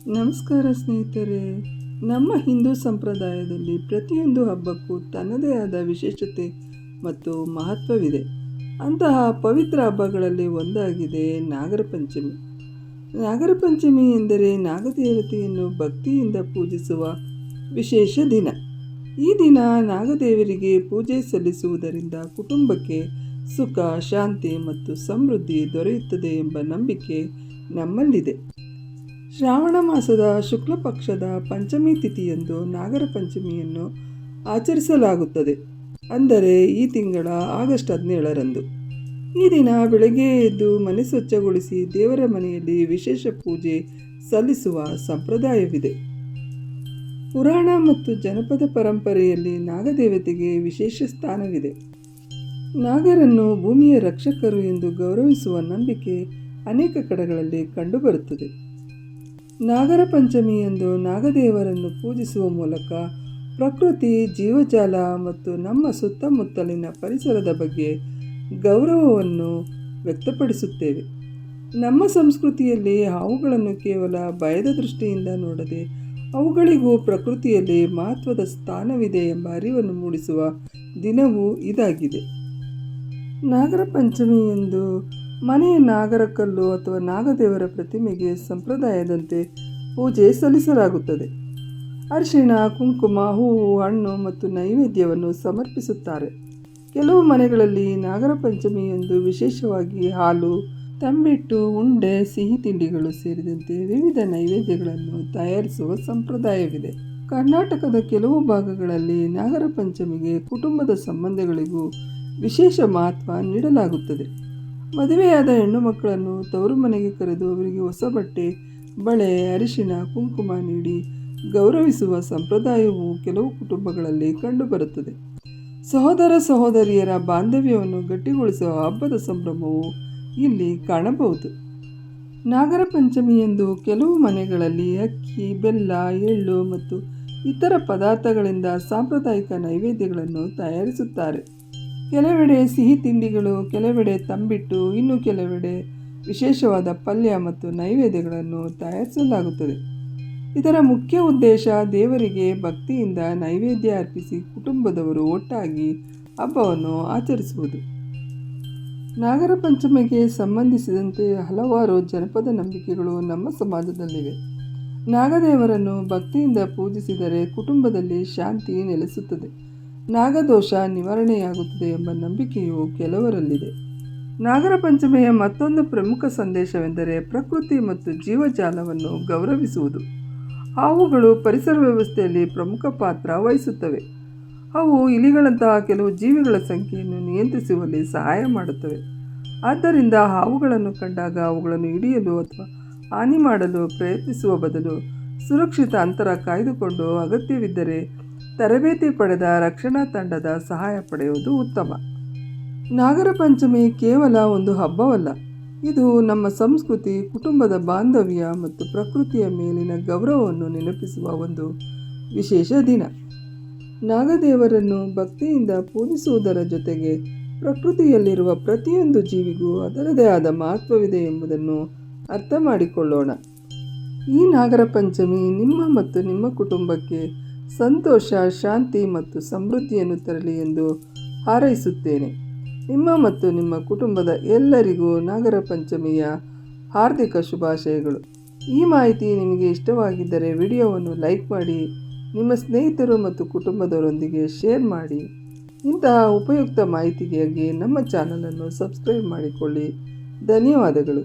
ನಮಸ್ಕಾರ ಸ್ನೇಹಿತರೆ. ನಮ್ಮ ಹಿಂದೂ ಸಂಪ್ರದಾಯದಲ್ಲಿ ಪ್ರತಿಯೊಂದು ಹಬ್ಬಕ್ಕೂ ತನ್ನದೇ ಆದ ವಿಶೇಷತೆ ಮತ್ತು ಮಹತ್ವವಿದೆ. ಅಂತಹ ಪವಿತ್ರ ಹಬ್ಬಗಳಲ್ಲಿ ಒಂದಾಗಿದೆ ನಾಗರ ಪಂಚಮಿ. ನಾಗರ ಪಂಚಮಿ ಎಂದರೆ ನಾಗದೇವತೆಯನ್ನು ಭಕ್ತಿಯಿಂದ ಪೂಜಿಸುವ ವಿಶೇಷ ದಿನ. ಈ ದಿನ ನಾಗದೇವರಿಗೆ ಪೂಜೆ ಸಲ್ಲಿಸುವುದರಿಂದ ಕುಟುಂಬಕ್ಕೆ ಸುಖ, ಶಾಂತಿ ಮತ್ತು ಸಮೃದ್ಧಿ ದೊರೆಯುತ್ತದೆ ಎಂಬ ನಂಬಿಕೆ ನಮ್ಮಲ್ಲಿದೆ. ಶ್ರಾವಣ ಮಾಸದ ಶುಕ್ಲ ಪಕ್ಷದ ಪಂಚಮಿ ತಿಥಿಯಂದು ನಾಗರ ಪಂಚಮಿಯನ್ನು ಆಚರಿಸಲಾಗುತ್ತದೆ. ಅಂದರೆ ಈ ತಿಂಗಳ ಆಗಸ್ಟ್ 17ರಂದು. ಈ ದಿನ ಬೆಳಗ್ಗೆ ಎದ್ದು ಮನೆ ಸ್ವಚ್ಛಗೊಳಿಸಿ ದೇವರ ಮನೆಯಲ್ಲಿ ವಿಶೇಷ ಪೂಜೆ ಸಲ್ಲಿಸುವ ಸಂಪ್ರದಾಯವಿದೆ. ಪುರಾಣ ಮತ್ತು ಜನಪದ ಪರಂಪರೆಯಲ್ಲಿ ನಾಗದೇವತೆಗೆ ವಿಶೇಷ ಸ್ಥಾನವಿದೆ. ನಾಗರನ್ನು ಭೂಮಿಯ ರಕ್ಷಕರು ಎಂದು ಗೌರವಿಸುವ ನಂಬಿಕೆ ಅನೇಕ ಕಡೆಗಳಲ್ಲಿ ಕಂಡುಬರುತ್ತದೆ. ನಾಗರ ಪಂಚಮಿಯಂದು ನಾಗದೇವರನ್ನು ಪೂಜಿಸುವ ಮೂಲಕ ಪ್ರಕೃತಿ, ಜೀವಜಾಲ ಮತ್ತು ನಮ್ಮ ಸುತ್ತಮುತ್ತಲಿನ ಪರಿಸರದ ಬಗ್ಗೆ ಗೌರವವನ್ನು ವ್ಯಕ್ತಪಡಿಸುತ್ತೇವೆ. ನಮ್ಮ ಸಂಸ್ಕೃತಿಯಲ್ಲಿ ಹಾವುಗಳನ್ನು ಕೇವಲ ಭಯದ ದೃಷ್ಟಿಯಿಂದ ನೋಡದೆ ಅವುಗಳಿಗೂ ಪ್ರಕೃತಿಯಲ್ಲಿ ಮಹತ್ವದ ಸ್ಥಾನವಿದೆ ಎಂಬ ಅರಿವನ್ನು ಮೂಡಿಸುವ ದಿನವೂ ಇದಾಗಿದೆ. ನಾಗರ ಪಂಚಮಿಯಂದು ಮನೆಯ ನಾಗರಕಲ್ಲು ಅಥವಾ ನಾಗದೇವರ ಪ್ರತಿಮೆಗೆ ಸಂಪ್ರದಾಯದಂತೆ ಪೂಜೆ ಸಲ್ಲಿಸಲಾಗುತ್ತದೆ. ಅರಿಶಿಣ, ಕುಂಕುಮ, ಹೂವು, ಹಣ್ಣು ಮತ್ತು ನೈವೇದ್ಯವನ್ನು ಸಮರ್ಪಿಸುತ್ತಾರೆ. ಕೆಲವು ಮನೆಗಳಲ್ಲಿ ನಾಗರ ಪಂಚಮಿಯಂದು ವಿಶೇಷವಾಗಿ ಹಾಲು, ತಂಬಿಟ್ಟು, ಉಂಡೆ, ಸಿಹಿ ತಿಂಡಿಗಳು ಸೇರಿದಂತೆ ವಿವಿಧ ನೈವೇದ್ಯಗಳನ್ನು ತಯಾರಿಸುವ ಸಂಪ್ರದಾಯವಿದೆ. ಕರ್ನಾಟಕದ ಕೆಲವು ಭಾಗಗಳಲ್ಲಿ ನಾಗರ ಪಂಚಮಿಗೆ ಕುಟುಂಬದ ಸಂಬಂಧಗಳಿಗೂ ವಿಶೇಷ ಮಹತ್ವ ನೀಡಲಾಗುತ್ತದೆ. ಮದುವೆಯಾದ ಹೆಣ್ಣು ಮಕ್ಕಳನ್ನು ತವರು ಮನೆಗೆ ಕರೆದು ಅವರಿಗೆ ಹೊಸ ಬಟ್ಟೆ, ಬಳೆ, ಅರಿಶಿಣ, ಕುಂಕುಮ ನೀಡಿ ಗೌರವಿಸುವ ಸಂಪ್ರದಾಯವು ಕೆಲವು ಕುಟುಂಬಗಳಲ್ಲಿ ಕಂಡುಬರುತ್ತದೆ. ಸಹೋದರ ಸಹೋದರಿಯರ ಬಾಂಧವ್ಯವನ್ನು ಗಟ್ಟಿಗೊಳಿಸುವ ಹಬ್ಬದ ಸಂಭ್ರಮವು ಇಲ್ಲಿ ಕಾಣಬಹುದು. ನಾಗರ ಪಂಚಮಿಯಂದು ಕೆಲವು ಮನೆಗಳಲ್ಲಿ ಅಕ್ಕಿ, ಬೆಲ್ಲ, ಎಳ್ಳು ಮತ್ತು ಇತರ ಪದಾರ್ಥಗಳಿಂದ ಸಾಂಪ್ರದಾಯಿಕ ನೈವೇದ್ಯಗಳನ್ನು ತಯಾರಿಸುತ್ತಾರೆ. ಕೆಲವೆಡೆ ಸಿಹಿ ತಿಂಡಿಗಳು, ಕೆಲವೆಡೆ ತಂಬಿಟ್ಟು, ಇನ್ನು ಕೆಲವೆಡೆ ವಿಶೇಷವಾದ ಪಲ್ಯ ಮತ್ತು ನೈವೇದ್ಯಗಳನ್ನು ತಯಾರಿಸಲಾಗುತ್ತದೆ. ಇದರ ಮುಖ್ಯ ಉದ್ದೇಶ ದೇವರಿಗೆ ಭಕ್ತಿಯಿಂದ ನೈವೇದ್ಯ ಅರ್ಪಿಸಿ ಕುಟುಂಬದವರು ಒಟ್ಟಾಗಿ ಹಬ್ಬವನ್ನು ಆಚರಿಸುವುದು. ನಾಗರ ಪಂಚಮಿಗೆ ಸಂಬಂಧಿಸಿದಂತೆ ಹಲವಾರು ಜನಪದ ನಂಬಿಕೆಗಳು ನಮ್ಮ ಸಮಾಜದಲ್ಲಿವೆ. ನಾಗದೇವರನ್ನು ಭಕ್ತಿಯಿಂದ ಪೂಜಿಸಿದರೆ ಕುಟುಂಬದಲ್ಲಿ ಶಾಂತಿ ನೆಲೆಸುತ್ತದೆ, ನಾಗದೋಷ ನಿವಾರಣೆಯಾಗುತ್ತದೆ ಎಂಬ ನಂಬಿಕೆಯು ಕೆಲವರಲ್ಲಿದೆ. ನಾಗರ ಪಂಚಮಿಯ ಮತ್ತೊಂದು ಪ್ರಮುಖ ಸಂದೇಶವೆಂದರೆ ಪ್ರಕೃತಿ ಮತ್ತು ಜೀವಜಾಲವನ್ನು ಗೌರವಿಸುವುದು. ಹಾವುಗಳು ಪರಿಸರ ವ್ಯವಸ್ಥೆಯಲ್ಲಿ ಪ್ರಮುಖ ಪಾತ್ರ ವಹಿಸುತ್ತವೆ. ಅವು ಇಲಿಗಳಂತಹ ಕೆಲವು ಜೀವಿಗಳ ಸಂಖ್ಯೆಯನ್ನು ನಿಯಂತ್ರಿಸುವಲ್ಲಿ ಸಹಾಯ ಮಾಡುತ್ತವೆ. ಆದ್ದರಿಂದ ಹಾವುಗಳನ್ನು ಕಂಡಾಗ ಅವುಗಳನ್ನು ಹಿಡಿಯಲು ಅಥವಾ ಹಾನಿ ಮಾಡಲು ಪ್ರಯತ್ನಿಸುವ ಬದಲು ಸುರಕ್ಷಿತ ಅಂತರ ಕಾಯ್ದುಕೊಂಡು ಅಗತ್ಯವಿದ್ದರೆ ತರಬೇತಿ ಪಡೆದ ರಕ್ಷಣಾ ತಂಡದ ಸಹಾಯ ಪಡೆಯುವುದು ಉತ್ತಮ. ನಾಗರ ಪಂಚಮಿ ಕೇವಲ ಒಂದು ಹಬ್ಬವಲ್ಲ, ಇದು ನಮ್ಮ ಸಂಸ್ಕೃತಿ, ಕುಟುಂಬದ ಬಾಂಧವ್ಯ ಮತ್ತು ಪ್ರಕೃತಿಯ ಮೇಲಿನ ಗೌರವವನ್ನು ನೆನಪಿಸುವ ಒಂದು ವಿಶೇಷ ದಿನ. ನಾಗದೇವರನ್ನು ಭಕ್ತಿಯಿಂದ ಪೂಜಿಸುವುದರ ಜೊತೆಗೆ ಪ್ರಕೃತಿಯಲ್ಲಿರುವ ಪ್ರತಿಯೊಂದು ಜೀವಿಗೂ ಅದರದೇ ಆದ ಮಹತ್ವವಿದೆ ಎಂಬುದನ್ನು ಅರ್ಥ ಮಾಡಿಕೊಳ್ಳೋಣ. ಈ ನಾಗರ ಪಂಚಮಿ ನಿಮ್ಮ ಮತ್ತು ನಿಮ್ಮ ಕುಟುಂಬಕ್ಕೆ ಸಂತೋಷ, ಶಾಂತಿ ಮತ್ತು ಸಮೃದ್ಧಿಯನ್ನು ತರಲಿ ಎಂದು ಹಾರೈಸುತ್ತೇನೆ. ನಿಮ್ಮ ಮತ್ತು ನಿಮ್ಮ ಕುಟುಂಬದ ಎಲ್ಲರಿಗೂ ನಾಗರ ಪಂಚಮಿಯ ಹಾರ್ದಿಕ ಶುಭಾಶಯಗಳು. ಈ ಮಾಹಿತಿ ನಿಮಗೆ ಇಷ್ಟವಾಗಿದ್ದರೆ ವಿಡಿಯೋವನ್ನು ಲೈಕ್ ಮಾಡಿ, ನಿಮ್ಮ ಸ್ನೇಹಿತರು ಮತ್ತು ಕುಟುಂಬದವರೊಂದಿಗೆ ಶೇರ್ ಮಾಡಿ. ಇಂತಹ ಉಪಯುಕ್ತ ಮಾಹಿತಿಗಾಗಿ ನಮ್ಮ ಚಾನಲನ್ನು ಸಬ್ಸ್ಕ್ರೈಬ್ ಮಾಡಿಕೊಳ್ಳಿ. ಧನ್ಯವಾದಗಳು.